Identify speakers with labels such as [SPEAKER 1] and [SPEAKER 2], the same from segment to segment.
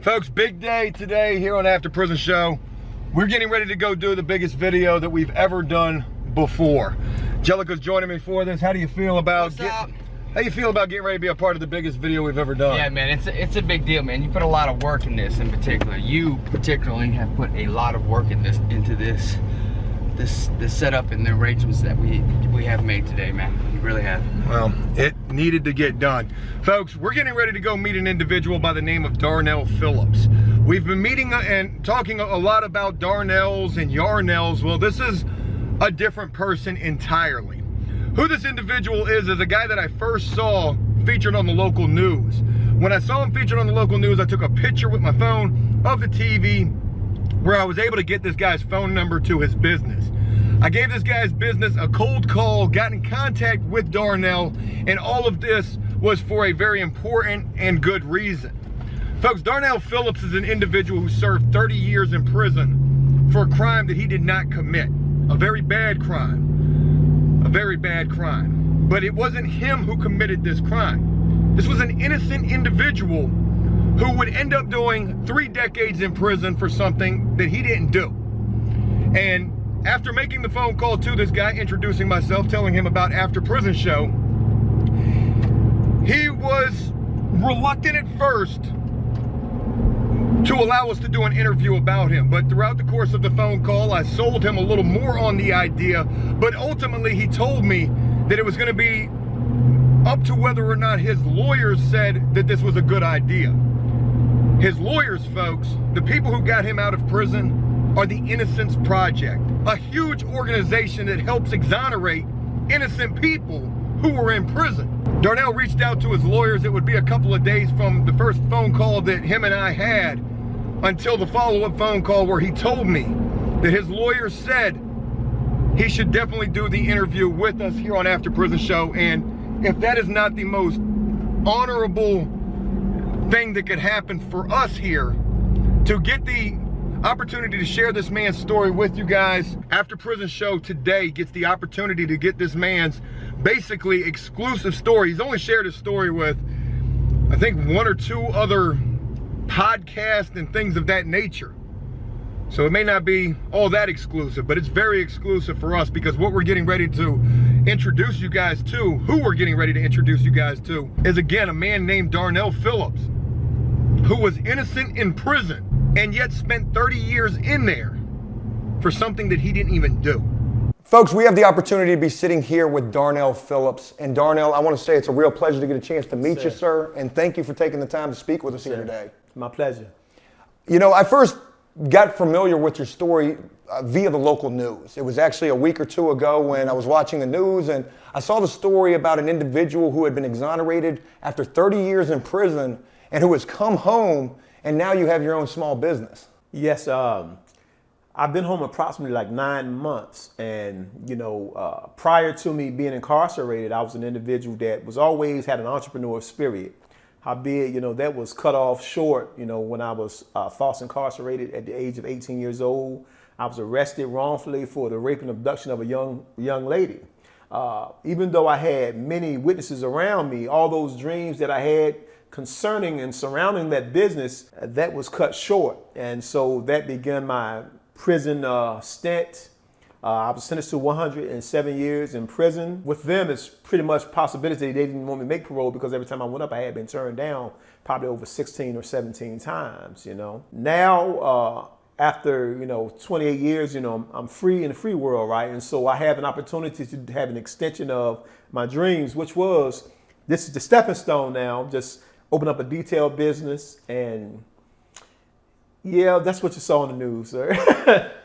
[SPEAKER 1] Folks, big day today here on After Prison Show. We're getting ready to go do the biggest video that we've ever done before. Jellica's joining me for this. How do you feel about getting ready to be a part of the biggest video we've ever done?
[SPEAKER 2] Yeah, man, it's a big deal, man. You put a lot of work in this in particular. You particularly have put a lot of work into this setup and the arrangements that we have made today, man. You really have.
[SPEAKER 1] Well, it needed to get done. Folks, we're getting ready to go meet an individual by the name of Darnell Phillips. We've been meeting and talking a lot about Darnells and Yarnells. Well, this is a different person entirely. Who this individual is a guy that I first saw featured on the local news. When I saw him featured on the local news, I took a picture with my phone of the TV where I was able to get this guy's phone number to his business. I gave this guy's business a cold call, got in contact with Darnell, and all of this was for a very important and good reason. Folks, Darnell Phillips is an individual who served 30 years in prison for a crime that he did not commit. A very bad crime. A very bad crime. But it wasn't him who committed this crime. This was an innocent individual who would end up doing 3 decades in prison for something that he didn't do. And after making the phone call to this guy, introducing myself, telling him about After Prison Show, he was reluctant at first to allow us to do an interview about him. But throughout the course of the phone call, I sold him a little more on the idea. But ultimately, he told me that it was going to be up to whether or not his lawyers said that this was a good idea. His lawyers, folks, the people who got him out of prison, are the Innocence Project, a huge organization that helps exonerate innocent people who were in prison. Darnell reached out to his lawyers. It would be a couple of days from the first phone call that him and I had until the follow-up phone call where he told me that his lawyers said he should definitely do the interview with us here on After Prison Show. And if that is not the most honorable thing that could happen for us here, to get the opportunity to share this man's story with you guys, After Prison Show today gets the opportunity to get this man's basically exclusive story. He's only shared his story with, I think, 1 or 2 other podcasts and things of that nature. So it may not be all that exclusive, but it's very exclusive for us, because what we're getting ready to introduce you guys to, who we're getting ready to introduce you guys to, is again a man named Darnell Phillips, who was innocent in prison and yet spent 30 years in there for something that he didn't even do. Folks, we have the opportunity to be sitting here with Darnell Phillips. And Darnell, I want to say it's a real pleasure to get a chance to meet you, sir. And thank you for taking the time to speak with us here today.
[SPEAKER 3] My pleasure.
[SPEAKER 1] You know, I first got familiar with your story via the local news. It was actually a week or 2 ago when I was watching the news and I saw the story about an individual who had been exonerated after 30 years in prison and who has come home, and now you have your own small business.
[SPEAKER 3] Yes, I've been home approximately like 9 months, and prior to me being incarcerated, I was an individual that was always had an entrepreneur spirit. Howbeit, that was cut off short, when I was false incarcerated at the age of 18 years old. I was arrested wrongfully for the rape and abduction of a young lady. Even though I had many witnesses around me, all those dreams that I had concerning and surrounding that business, that was cut short. And so that began my prison stint. I was sentenced to 107 years in prison. With them, it's pretty much possibility they didn't want me to make parole, because every time I went up, I had been turned down probably over 16 or 17 times, Now, after, 28 years, I'm free in the free world, right? And so I have an opportunity to have an extension of my dreams, which was, this is the stepping stone now, just open up a detail business, and yeah, that's what you saw on the news, sir.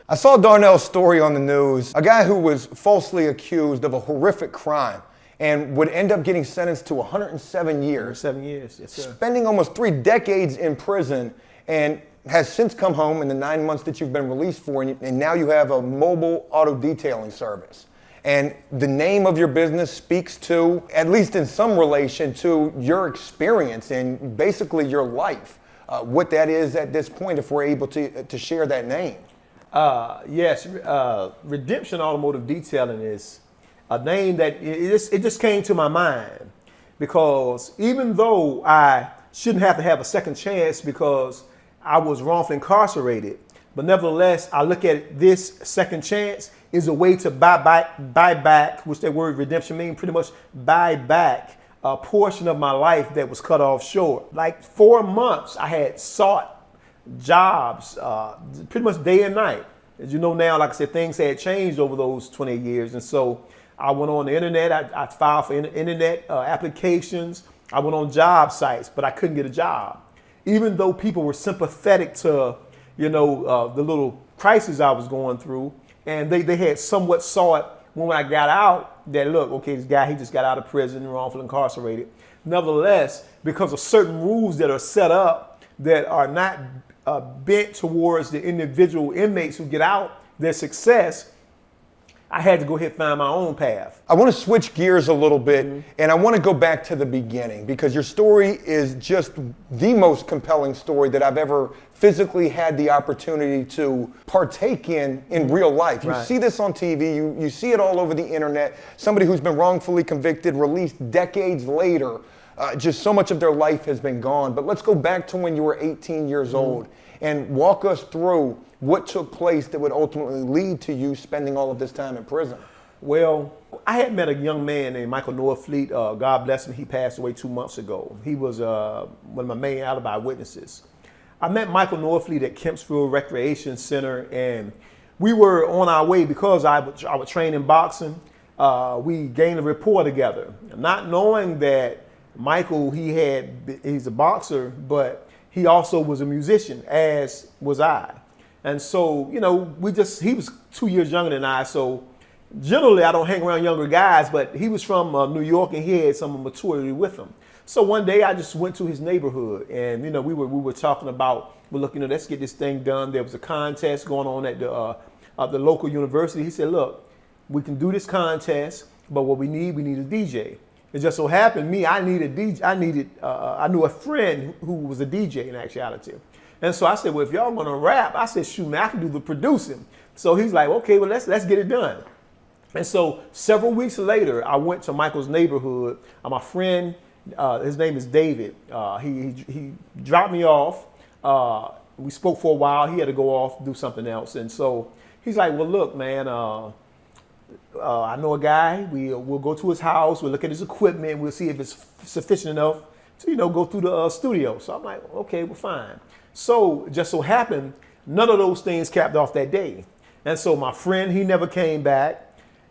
[SPEAKER 1] I saw Darnell's story on the news, a guy who was falsely accused of a horrific crime and would end up getting sentenced to 107 years.
[SPEAKER 3] 107 years, yes, sir.
[SPEAKER 1] Spending almost 3 decades in prison, and has since come home in the 9 months that you've been released for, and now you have a mobile auto detailing service. And the name of your business speaks to, at least in some relation, to your experience and basically your life. What that is at this point, if we're able to share that name.
[SPEAKER 3] Yes, Redemption Automotive Detailing is a name that it just came to my mind, because even though I shouldn't have to have a second chance, because I was wrongfully incarcerated. But nevertheless, I look at this second chance is a way to buy back, which that word redemption means, pretty much buy back a portion of my life that was cut off short. Like 4 months, I had sought jobs pretty much day and night. As you know now, like I said, things had changed over those 20 years. And so I went on the internet. I filed for internet applications. I went on job sites, but I couldn't get a job. Even though people were sympathetic to, the little crisis I was going through, and they had somewhat saw it when I got out that, look, okay, this guy, he just got out of prison, wrongfully incarcerated. Nevertheless, because of certain rules that are set up that are not bent towards the individual inmates who get out, their success, I had to go ahead and find my own path.
[SPEAKER 1] I want to switch gears a little bit, and I want to go back to the beginning, because your story is just the most compelling story that I've ever physically had the opportunity to partake in real life. You see this on TV, you see it all over the internet. Somebody who's been wrongfully convicted, released decades later, just so much of their life has been gone. But let's go back to when you were 18 years old and walk us through what took place that would ultimately lead to you spending all of this time in prison.
[SPEAKER 3] Well, I had met a young man named Michael Norfleet. God bless him. He passed away 2 months ago. He was one of my main alibi witnesses. I met Michael Norfleet at Kempsville Recreation Center, and we were on our way because I would train in boxing. We gained a rapport together, not knowing that Michael, he's a boxer, but he also was a musician, as was I. And so, he was 2 years younger than I. So generally I don't hang around younger guys, but he was from New York and he had some maturity with him. So one day I just went to his neighborhood and, we were talking about, well, look, let's get this thing done. There was a contest going on at the local university. He said, look, we can do this contest, but what we need a DJ. It just so happened I knew a friend who was a DJ in actuality. And so I said, well, if y'all want to rap, I said, shoot, man, I can do the producing. So he's like, okay, well, let's get it done. And so several weeks later, I went to Michael's neighborhood. My friend, his name is David. He dropped me off. We spoke for a while. He had to go off and do something else. And so he's like, well, look, man, I know a guy. We'll go to his house. We'll look at his equipment. We'll see if it's sufficient enough to, go through the studio. So I'm like, okay, well, fine. So just so happened, none of those things capped off that day. And so my friend, he never came back.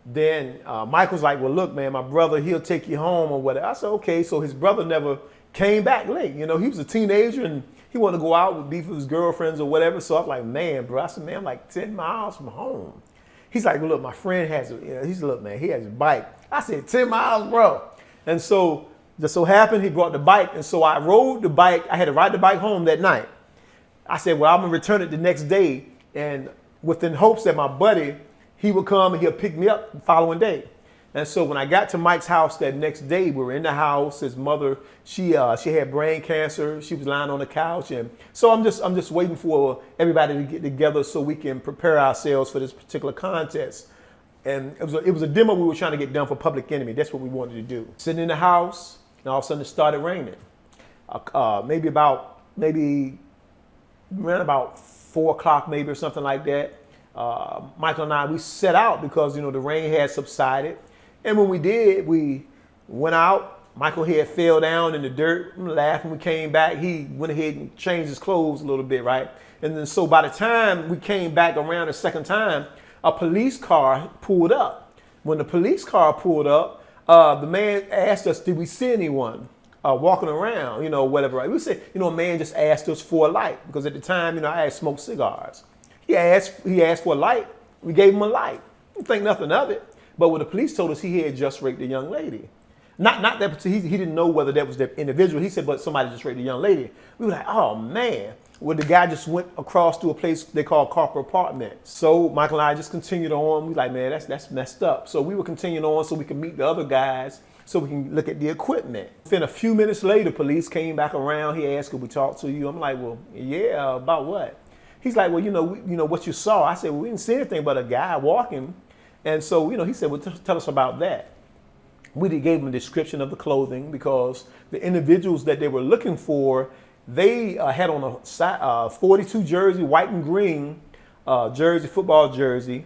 [SPEAKER 3] Then Michael's like, well, look, man, my brother, he'll take you home or whatever. I said, okay. So his brother never came back late. He was a teenager and he wanted to go out with beef with his girlfriends or whatever. So I was like, man, bro. I said, man, I'm like 10 miles from home. He's like, well, look, my friend has he said, look, man, he has a bike. I said, 10 miles, bro. And so just so happened, he brought the bike. And so I rode the bike. I had to ride the bike home that night. I said, well, I'm going to return it the next day. And within hopes that my buddy, he would come and he'll pick me up the following day. And so when I got to Mike's house that next day, we were in the house. His mother, she had brain cancer. She was lying on the couch. And so I'm just waiting for everybody to get together so we can prepare ourselves for this particular contest. And it was a demo we were trying to get done for Public Enemy. That's what we wanted to do. Sitting in the house, and all of a sudden it started raining. Maybe around about 4 o'clock maybe or something like that. Michael and I, we set out because, the rain had subsided. And when we did, we went out. Michael had fell down in the dirt, laughing. We came back. He went ahead and changed his clothes a little bit, right? And then so by the time we came back around the second time, a police car pulled up. When the police car pulled up, the man asked us, did we see anyone walking around, whatever. Right? We said, a man just asked us for a light because at the time, I had smoked cigars. He asked for a light. We gave him a light. Didn't think nothing of it. But when the police told us he had just raped a young lady, not that he didn't know whether that was the individual. He said, but somebody just raped a young lady. We were like, oh man. Well, the guy just went across to a place they call Carper Apartment. So Michael and I just continued on. We like, man, that's messed up. So we were continuing on so we could meet the other guys, so we can look at the equipment. Then a few minutes later, police came back around. He asked, could we talk to you? I'm like, well, yeah, about what? He's like, well, what you saw. I said, well, we didn't see anything but a guy walking. And so, he said, well, tell us about that. We gave him a description of the clothing because the individuals that they were looking for They had on a 42 jersey, white and green jersey, football jersey,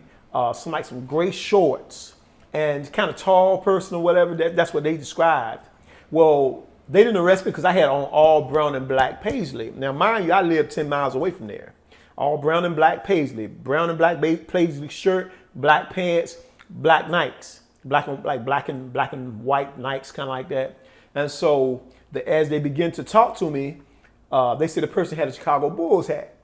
[SPEAKER 3] some gray shorts, and kind of tall person or whatever. That's what they described. Well, they didn't arrest me because I had on all brown and black paisley. Now, mind you, I live 10 miles away from there. All brown and black paisley, brown and black paisley shirt, black pants, black Nikes, black and white Nikes, kind of like that. And so as they begin to talk to me, they said the person had a Chicago Bulls hat.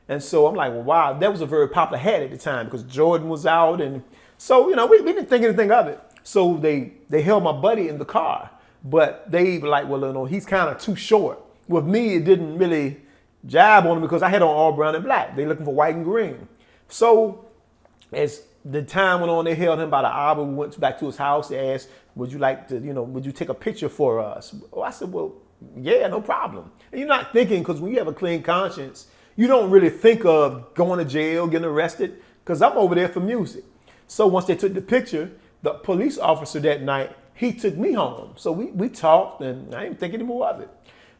[SPEAKER 3] And so I'm like, well, wow, that was a very popular hat at the time because Jordan was out. And so, we didn't think anything of it. So they held my buddy in the car. But they were like, well, he's kind of too short. With me, it didn't really jibe on him because I had on all brown and black. They looking for white and green. So as the time went on, they held him about an hour. We went back to his house. They asked, would you like to, would you take a picture for us? Oh, I said, well, yeah, no problem. And you're not thinking, because when you have a clean conscience, you don't really think of going to jail, getting arrested, because I'm over there for music. So once they took the picture, the police officer that night, he took me home. So we talked, and I didn't think any more of it.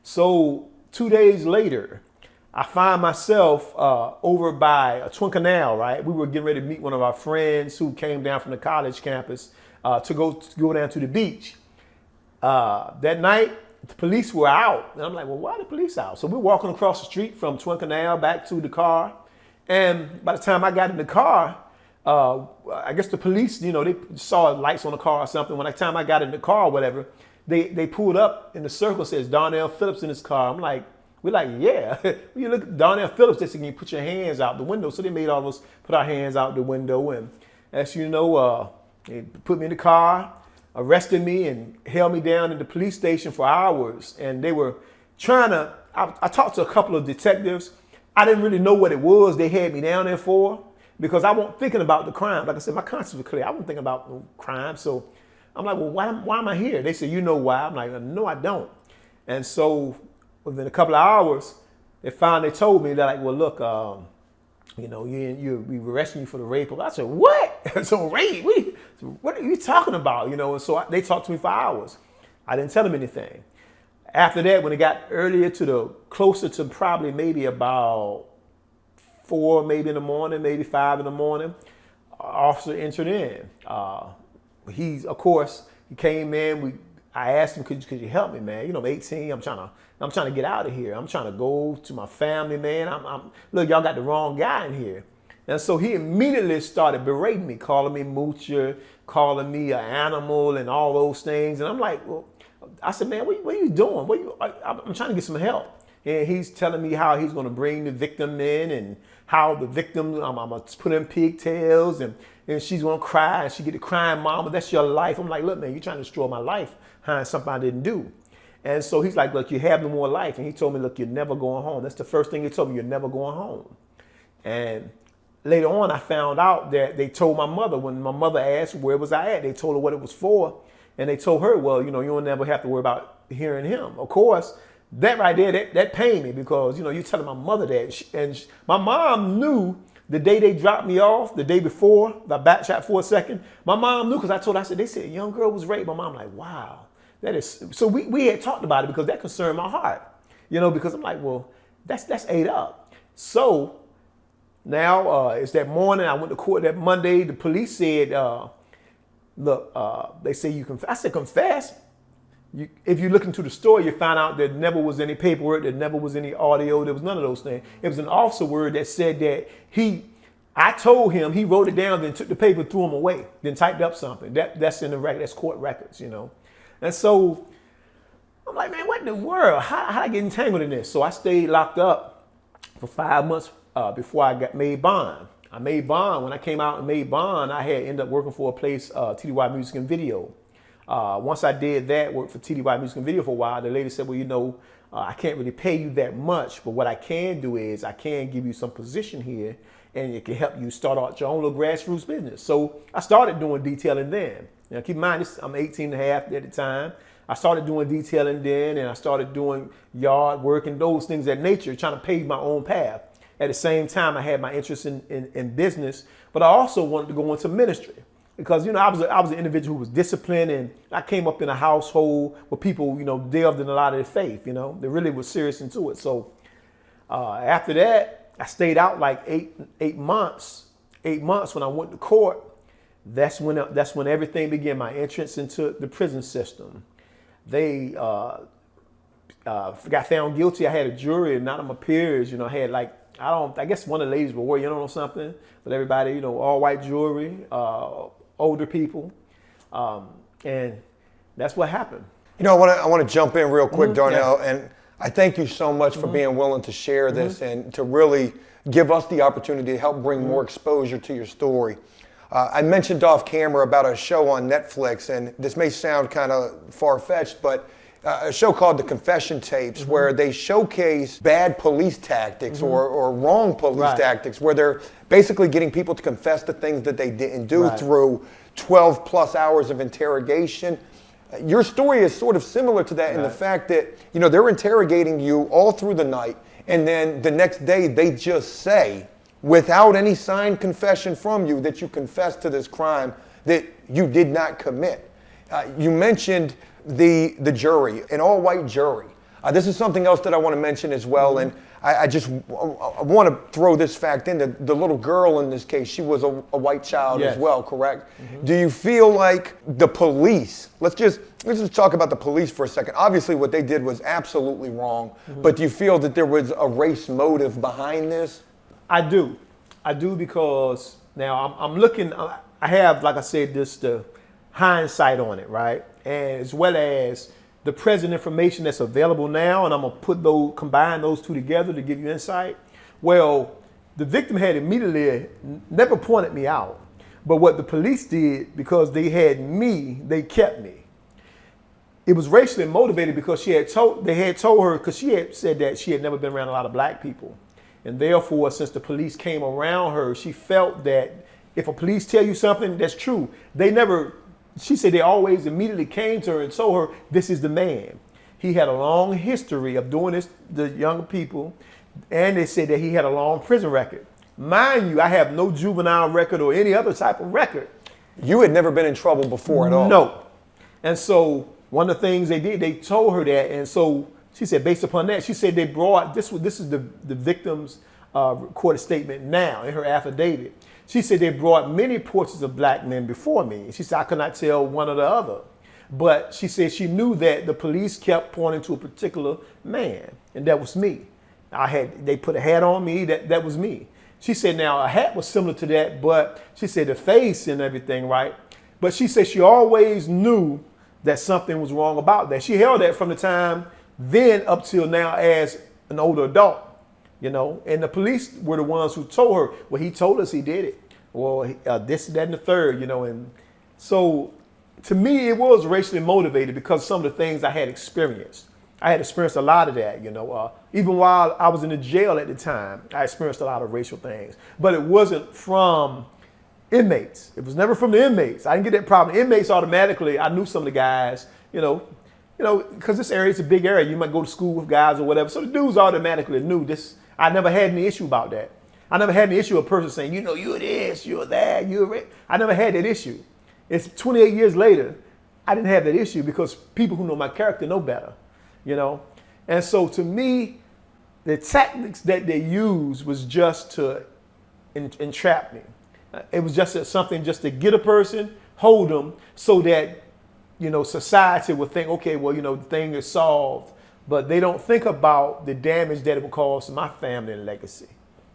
[SPEAKER 3] So 2 days later, I find myself over by a Twin Canal, right? We were getting ready to meet one of our friends who came down from the college campus to go down to the beach. That night, the police were out. And I'm like, well, why are the police out? So we're walking across the street from Twin Canal back to the car. And by the time I got in the car, I guess the police, they saw lights on the car or something. When the time I got in the car or whatever, they pulled up in the circle, says Darnell Phillips in his car. We're like, yeah. When you look at Darnell Phillips, they said, can you put your hands out the window? So they made all of us put our hands out the window. And as you know, they put me in the car, arrested me, and held me down in the police station for hours. And they were trying to, I talked to a couple of detectives. I didn't really know what it was they had me down there for, because I wasn't thinking about the crime. Like I said, my conscience was clear. I wasn't thinking about the crime. So I'm like, well, why am I here? They said, you know why? I'm like, no, I don't. And so within a couple of hours, they finally told me that, like, well, look, we were arresting you for the rape. I said, what? So rape? What are you talking about? And so they talked to me for hours. I didn't tell them anything. After that, when it got closer to probably maybe about 4, maybe in the morning, maybe 5 in the morning, officer entered in. He came in. I asked him, could you help me, man? I'm 18. I'm trying to get out of here. I'm trying to go to my family, man. Look, y'all got the wrong guy in here. And so he immediately started berating me, calling me moocher, calling me an animal, and all those things. And I'm like, well, I said, man, what are you doing? I'm trying to get some help. And he's telling me how he's going to bring the victim in, and how the victim, I'm going to put in pigtails, and she's going to cry, and she get to crying, mama, that's your life. I'm like, look, man, you're trying to destroy my life, something I didn't do. And so he's like, look, you have no more life. And he told me, look, you're never going home. That's the first thing he told me, you're never going home. And later on, I found out that they told my mother, when my mother asked where was I at, they told her what it was for. And they told her, well, you'll never have to worry about hearing him. Of course, that right there, that pained me, because, you're telling my mother that. My mom knew the day they dropped me off, the day before, I backtracked for a second. My mom knew, because I told her, they said a young girl was raped. My mom like, wow. That is, so we had talked about it, because that concerned my heart, because I'm like, well, that's ate up. So now it's that morning, I went to court that Monday. The police said, look, they say you confess. I said, confess? If you look into the story, you find out there never was any paperwork, there never was any audio, there was none of those things. It was an officer word that said that I told him, he wrote it down, then took the paper, threw them away, then typed up something. That's in the record, that's court records, And so I'm like, man, what in the world? How did I get entangled in this? So I stayed locked up for 5 months before I got made bond. I made bond. When I came out and made bond, I had ended up working for a place, TDY Music and Video. Once I did that, worked for TDY Music and Video for a while, the lady said, well, I can't really pay you that much, but what I can do is I can give you some position here, and it can help you start out your own little grassroots business. So I started doing detailing then. Now, keep in mind, I'm 18 and a half at the time. I started doing detailing then, and I started doing yard work and those things of that nature, trying to pave my own path. At the same time, I had my interest in business, but I also wanted to go into ministry. Because, I was an individual who was disciplined, and I came up in a household where people, delved in a lot of their faith, They really were serious into it. So after that, I stayed out like eight months. 8 months when I went to court. That's when everything began, my entrance into the prison system. They got found guilty. I had a jury, and none of my peers, I had I guess one of the ladies were worried, or something, but everybody, all white jury, older people, and that's what happened.
[SPEAKER 1] I want to jump in real quick, Darnell, and I thank you so much for being willing to share this and to really give us the opportunity to help bring more exposure to your story. I mentioned off camera about a show on Netflix, and this may sound kind of far-fetched, but a show called The Confession Tapes, where they showcase bad police tactics or wrong police tactics, where they're basically getting people to confess to things that they didn't do through 12 plus hours of interrogation. Your story is sort of similar to that in the fact that, they're interrogating you all through the night, and then the next day they just say, without any signed confession from you, that you confessed to this crime that you did not commit. You mentioned the jury, an all-white jury. This is something else that I want to mention as well, and I want to throw this fact in. The little girl in this case, she was a white child as well, correct? Do you feel like the police, let's just talk about the police for a second. Obviously what they did was absolutely wrong, but do you feel that there was a race motive behind this?
[SPEAKER 3] I do because now I'm looking, I have, like I said, the hindsight on it, right? And as well as the present information that's available now, and I'm gonna combine those two together to give you insight. Well, the victim had immediately never pointed me out, but what the police did, because they had me, they kept me. It was racially motivated because they had told her, because she had said that she had never been around a lot of black people. And therefore, since the police came around her, she felt that if a police tell you something that's true, she said they always immediately came to her and told her, this is the man. He had a long history of doing this to younger people, and they said that he had a long prison record. Mind you, I have no juvenile record or any other type of record.
[SPEAKER 1] You had never been in trouble before at all?
[SPEAKER 3] No. And so one of the things they did, they told her that, and so she said, based upon that, she said they brought, this is the victim's recorded statement now in her affidavit. She said they brought many portraits of black men before me. She said I could not tell one or the other. But she said she knew that the police kept pointing to a particular man, and that was me. They put a hat on me, that was me. She said now a hat was similar to that, but she said the face and everything, right? But she said she always knew that something was wrong about that. She held that from the time then up till now as an older adult, and the police were the ones who told her, well, he told us he did it. Well, this, that, and the third, and so to me, it was racially motivated because some of the things I had experienced. I had experienced a lot of that, even while I was in the jail at the time, I experienced a lot of racial things, but it wasn't from inmates. It was never from the inmates. I didn't get that problem. Inmates automatically, I knew some of the guys, because this area is a big area. You might go to school with guys or whatever. So the dudes automatically knew this. I never had any issue about that. I never had any issue with a person saying, you're this, you're that, you're it. I never had that issue. It's 28 years later, I didn't have that issue because people who know my character know better, And so to me, the tactics that they used was just to entrap me. It was just something just to get a person, hold them so that society would think, okay, well, the thing is solved, but they don't think about the damage that it would cause to my family and legacy.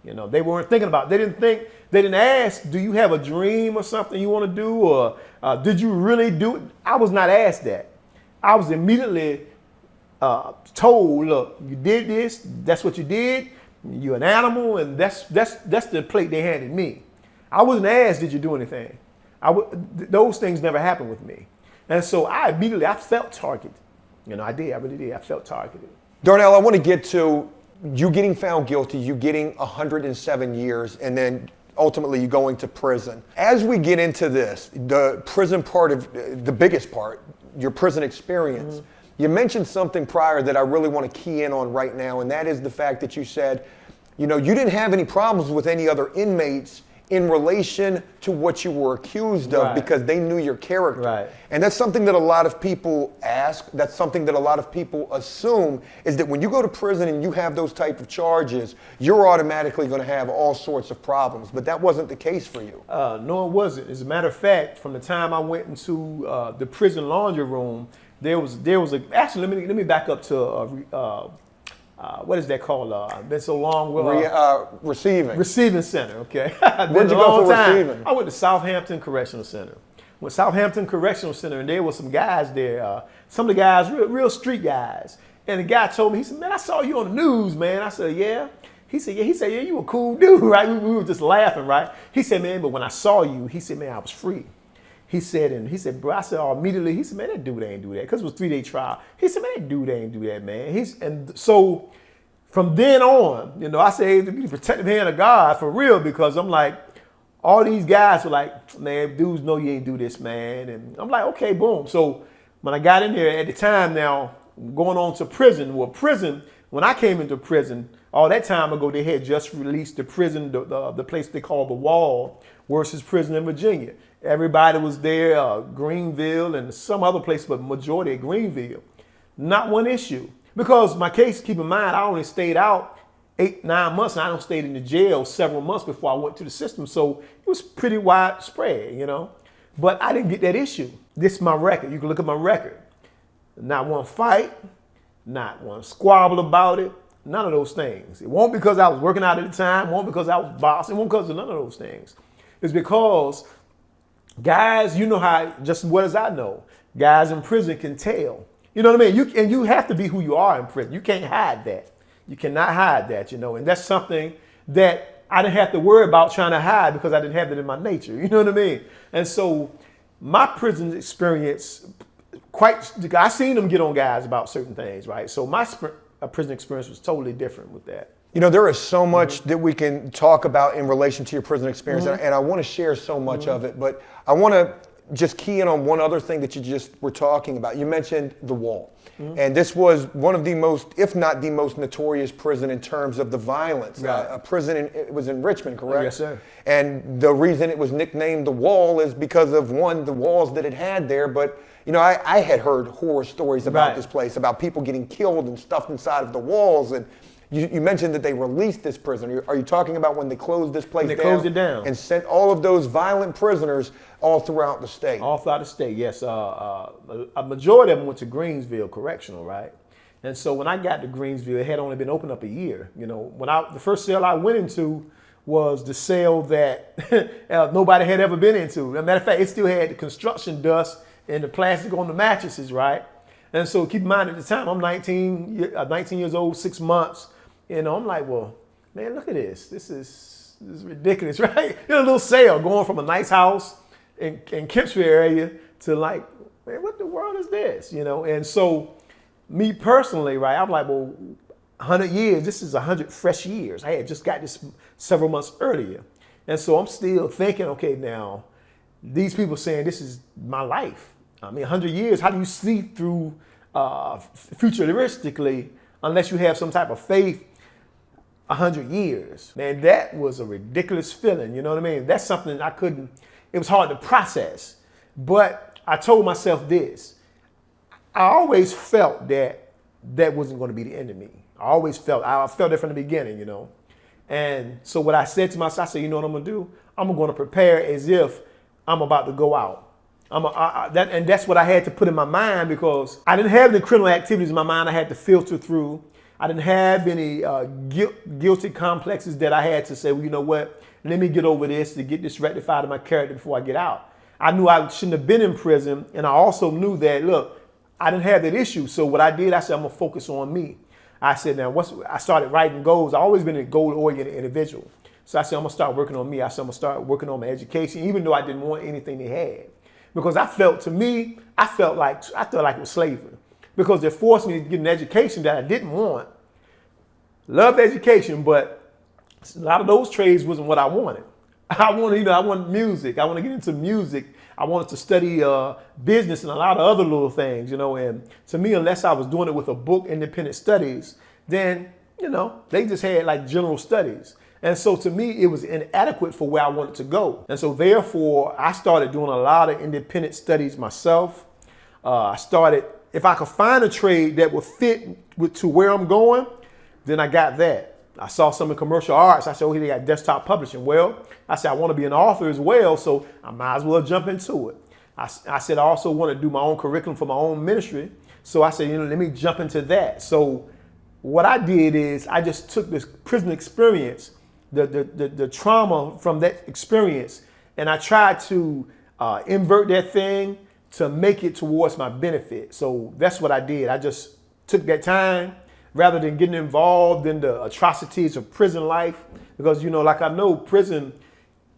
[SPEAKER 3] They weren't thinking about it. They didn't ask, do you have a dream or something you want to do? Or did you really do it? I was not asked that. I was immediately told, look, you did this, that's what you did. You're an animal, and that's the plate they handed me. I wasn't asked, did you do anything? Those things never happened with me. And so I felt targeted. I really did. I felt targeted.
[SPEAKER 1] Darnell, I want to get to you getting found guilty, you getting 107 years, and then ultimately you going to prison. As we get into this, the prison part of the biggest part, your prison experience, you mentioned something prior that I really want to key in on right now, and that is the fact that you said, you didn't have any problems with any other inmates in relation to what you were accused of,
[SPEAKER 3] Right.
[SPEAKER 1] because they knew your character.
[SPEAKER 3] Right.
[SPEAKER 1] And that's something that a lot of people ask. That's something that a lot of people assume, is that when you go to prison and you have those type of charges, you're automatically going to have all sorts of problems. But that wasn't the case for you.
[SPEAKER 3] No, it wasn't. As a matter of fact, from the time I went into the prison laundry room, there was actually, let me back up to what is that called? Been so long.
[SPEAKER 1] Receiving.
[SPEAKER 3] Receiving center. Okay.
[SPEAKER 1] Where'd you go for receiving?
[SPEAKER 3] I went to Southampton Correctional Center. Went Southampton Correctional Center, and there were some guys there. Some of the guys, real street guys. And the guy told me, he said, "Man, I saw you on the news, man." I said, "Yeah." He said, "Yeah." He said, "Yeah, you a cool dude, right?" We were just laughing, right? He said, "Man, but when I saw you," he said, "Man, I was free." He said, "Bro," I said, "Oh," immediately. He said, "Man, that dude ain't do that," because it was a 3-day trial. He said, "Man, that dude ain't do that, man." And so from then on, I say to be the protective hand of God for real, because I'm like, all these guys were like, "Man, dudes know you ain't do this, man." And I'm like, okay, boom. So when I got in there at the time, now going on to prison, when I came into prison, all that time ago, they had just released the prison, the place they call the Wall, versus prison in Virginia. Everybody was there, Greenville and some other place, but majority at Greenville. Not one issue. Because my case, keep in mind, I only stayed out 8-9 months, and I don't stayed in the jail several months before I went to the system. So it was pretty widespread, But I didn't get that issue. This is my record. You can look at my record. Not one fight, not one squabble about it, none of those things. It won't because I was working out at the time, it won't because I was boss, it won't because of none of those things. It's because guys, how, just as well as I know, guys in prison can tell. You know what I mean? You have to be who you are in prison. You can't hide that. You cannot hide that, and that's something that I didn't have to worry about trying to hide because I didn't have that in my nature. You know what I mean? And so my prison experience, I seen them get on guys about certain things, right? So my prison experience was totally different with that.
[SPEAKER 1] There is so much that we can talk about in relation to your prison experience, and I want to share so much of it, but I want to just key in on one other thing that you just were talking about. You mentioned the Wall. And this was one of the most, if not the most notorious prison in terms of the violence.
[SPEAKER 3] Right.
[SPEAKER 1] A prison, it was in Richmond, correct?
[SPEAKER 3] Yes, sir.
[SPEAKER 1] And the reason it was nicknamed the Wall is because of, one, the walls that it had there, but I had heard horror stories about this place, about people getting killed and stuffed inside of the walls. And you mentioned that they released this prison. Are you talking about when they closed this place down?
[SPEAKER 3] They closed it down.
[SPEAKER 1] And sent all of those violent prisoners all throughout the state? All
[SPEAKER 3] throughout the state, yes. A majority of them went to Greensville Correctional, right? And so when I got to Greensville, it had only been open up a year. The first cell I went into was the cell that nobody had ever been into. As a matter of fact, it still had the construction dust and the plastic on the mattresses, right? And so keep in mind, at the time, I'm 19 years old, 6 months. I'm like, well, man, look at this. This is ridiculous, right? A little cell going from a nice house in Kempsville area to like, man, what the world is this? And so me personally, right, I'm like, well, 100 years, this is 100 fresh years. I had just got this several months earlier. And so I'm still thinking, okay, now, these people saying this is my life. 100 years, how do you see through futuristically, unless you have some type of faith, 100 years? Man, that was a ridiculous feeling, you know what I mean? That's something it was hard to process. But I told myself this, I always felt that wasn't going to be the end of me. I felt it from the beginning, And so what I said to myself, I said, you know what I'm going to do? I'm going to prepare as if I'm about to go out. And that's what I had to put in my mind, because I didn't have any criminal activities in my mind I had to filter through. I didn't have any guilty complexes that I had to say, well, you know what, let me get over this to get this rectified in my character before I get out. I knew I shouldn't have been in prison, and I also knew that, look, I didn't have that issue. So what I did, I said, I'm going to focus on me. I said, now, I started writing goals. I've always been a goal-oriented individual. So I said, I'm going to start working on me. I said, I'm going to start working on my education, even though I didn't want anything they had. Because I felt like it was slavery. Because they forced me to get an education that I didn't want. Loved education, but a lot of those trades wasn't what I wanted. I wanted music. I want to get into music. I wanted to study business and a lot of other little things, And to me, unless I was doing it with a book, independent studies, then, they just had like general studies. And so to me, it was inadequate for where I wanted to go. And so therefore, I started doing a lot of independent studies myself. I started, if I could find a trade that would fit to where I'm going, then I got that. I saw some in commercial arts. I said, oh, they got desktop publishing. Well, I said, I want to be an author as well, so I might as well jump into it. I said, I also want to do my own curriculum for my own ministry. So I said, let me jump into that. So what I did is I just took this prison experience, the trauma from that experience, and I tried to invert that thing to make it towards my benefit. So that's what I did. I just took that time rather than getting involved in the atrocities of prison life. Because, like I know prison,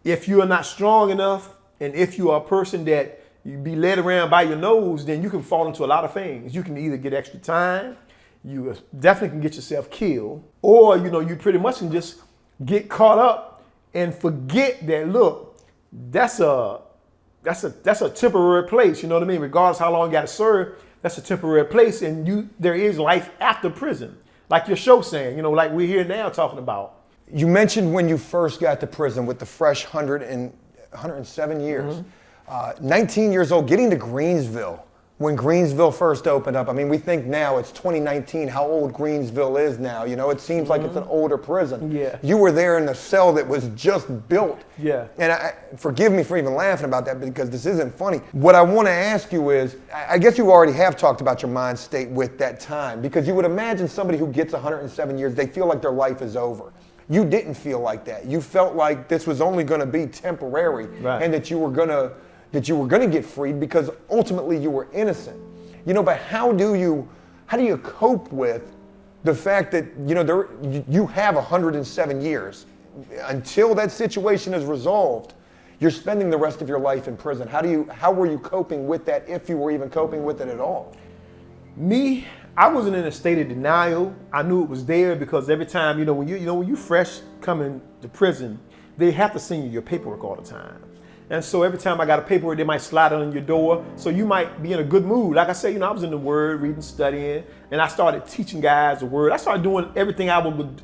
[SPEAKER 3] if you are not strong enough and if you are a person that you be led around by your nose, then you can fall into a lot of things. You can either get extra time, you definitely can get yourself killed, or, you pretty much can just get caught up and forget that, look, that's a temporary place, you know what I mean? Regardless how long you got to serve, that's a temporary place, and there is life after prison. Like your show saying, like we're here now talking about.
[SPEAKER 1] You mentioned when you first got to prison with the fresh 107 years.
[SPEAKER 3] Mm-hmm.
[SPEAKER 1] 19 years old, getting to Greensville, when Greensville first opened up. I mean, we think now it's 2019, how old Greensville is now. It seems like it's an older prison.
[SPEAKER 3] Yeah.
[SPEAKER 1] You were there in the cell that was just built.
[SPEAKER 3] Yeah.
[SPEAKER 1] And forgive me for even laughing about that because this isn't funny. What I want to ask you is, I guess you already have talked about your mind state with that time, because you would imagine somebody who gets 107 years, they feel like their life is over. You didn't feel like that. You felt like this was only going to be temporary,
[SPEAKER 3] right, and
[SPEAKER 1] that you were going to get freed because ultimately you were innocent. But how do you cope with the fact that, you have 107 years until that situation is resolved? You're spending the rest of your life in prison. How were you coping with that, if you were even coping with it at all?
[SPEAKER 3] Me, I wasn't in a state of denial. I knew it was there because every time, when you fresh coming to prison, they have to send you your paperwork all the time. And so every time I got a paperwork, they might slide it on your door. So you might be in a good mood. Like I said, I was in the Word, reading, studying, and I started teaching guys the Word. I started doing everything I would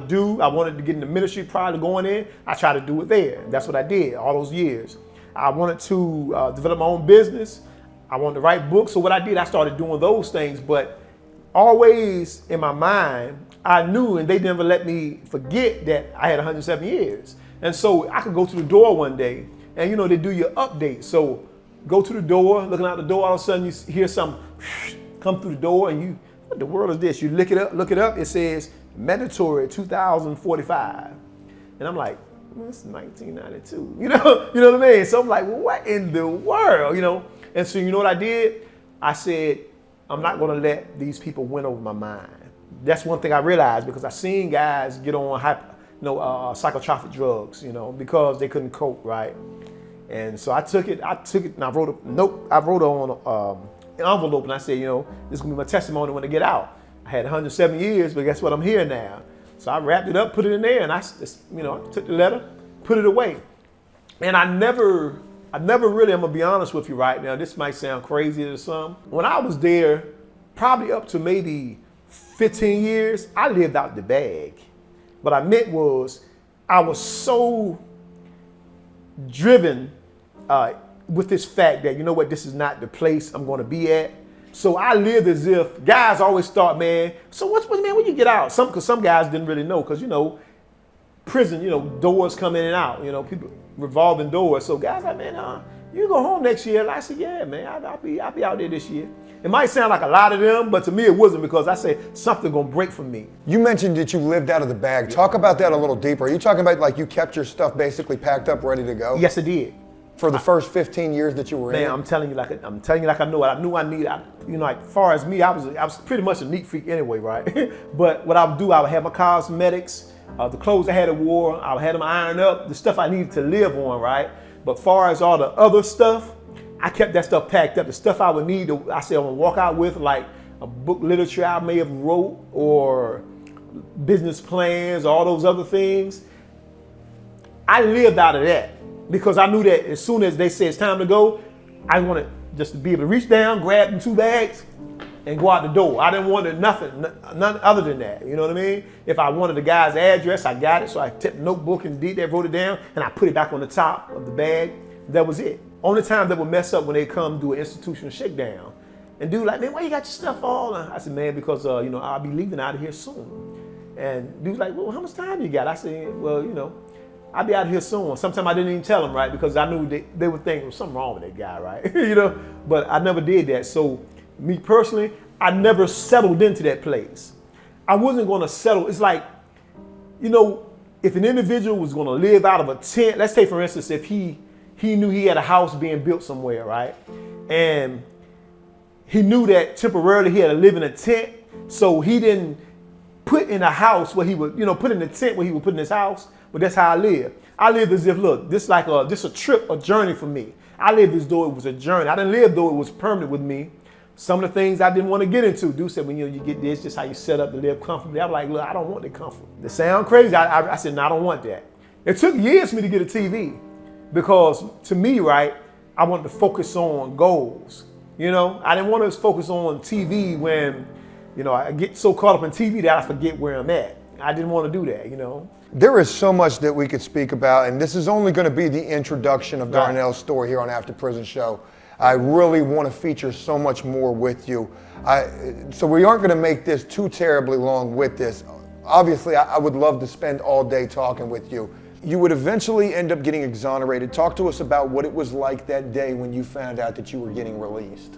[SPEAKER 3] do. I wanted to get in the ministry prior to going in. I tried to do it there. That's what I did all those years. I wanted to develop my own business. I wanted to write books. So what I did, I started doing those things. But always in my mind, I knew, and they never let me forget that I had 107 years. And so I could go to the door one day and, they do your update. So go to the door, looking out the door, all of a sudden you hear something come through the door and what the world is this? You look it up, it says mandatory 2045. And I'm like, it's 1992, you know what I mean? So I'm like, well, what in the world, And so you know what I did? I said, I'm not gonna let these people win over my mind. That's one thing I realized because I seen guys get on psychotropic drugs, because they couldn't cope, right? And so I took it and I wrote a note. I wrote on an envelope and I said, this is gonna be my testimony when I get out. I had 107 years, but guess what? I'm here now. So I wrapped it up, put it in there, and I took the letter, put it away. And I never really, I'm gonna be honest with you right now, this might sound crazy to some. When I was there, probably up to maybe 15 years, I lived out the bag. What I meant was, I was so driven with this fact that, this is not the place I'm gonna be at. So I lived as if, guys always thought, man, so man, when you get out? Because some guys didn't really know, because, prison, doors come in and out, people revolving doors. So guys like, man, you go home next year. And I said, yeah, man, I'll be out there this year. It might sound like a lot of them, but to me it wasn't, because I said something gonna break for me.
[SPEAKER 1] You mentioned that you lived out of the bag. Talk about that a little deeper. Are you talking about like you kept your stuff basically packed up, ready to go?
[SPEAKER 3] Yes, I did.
[SPEAKER 1] For the first 15 years that you were in?
[SPEAKER 3] Man, I'm telling you like I know it. I knew I needed, like far as me, I was pretty much a neat freak anyway, right? But what I would do, I would have my cosmetics, the clothes I had to wear, I would have them ironed up, the stuff I needed to live on, right? But far as all the other stuff, I kept that stuff packed up. The stuff I would need, I said I'm gonna walk out with, like a book literature I may have wrote, or business plans, all those other things. I lived out of that because I knew that as soon as they said it's time to go, I wanted just to be able to reach down, grab them 2 bags, and go out the door. I didn't want nothing other than that. You know what I mean? If I wanted the guy's address, I got it. So I took the notebook and did that, wrote it down, and I put it back on the top of the bag. That was it. Only time that would mess up when they come do an institutional shakedown. And dude like, man, why you got your stuff all? I said, man, because you know, I'll be leaving out of here soon. And dude's like, well, how much time you got? I said, well, you know, I'll be out of here soon. Sometimes I didn't even tell them, right? Because I knew they would think there was something wrong with that guy, right? You know, but I never did that. So me personally, I never settled into that place. I wasn't going to settle. It's like, you know, if an individual was going to live out of a tent, let's say for instance, if he knew he had a house being built somewhere, right? And he knew that temporarily he had to live in a tent, so he didn't put in a house where he would, you know, put in a tent where he would put in his house. But that's how I live. I live as if, look, this a trip, a journey for me. I lived as though it was a journey. I didn't live though it was permanent with me. Some of the things I didn't want to get into. Dude said, when you get this, just how you set up to live comfortably. I'm like, look, I don't want the comfort. It sound crazy. I said, no, I don't want that. It took years for me to get a TV because to me, right, I wanted to focus on goals. You know, I didn't want to focus on TV when, you know, I get so caught up in TV that I forget where I'm at. I didn't want to do that, you know.
[SPEAKER 1] There is so much that we could speak about, and this is only going to be the introduction of Darnell's story here on After Prison Show. I really want to feature so much more with you. So we aren't going to make this too terribly long with this. Obviously, I would love to spend all day talking with you. You would eventually end up getting exonerated. Talk to us about what it was like that day when you found out that you were getting released.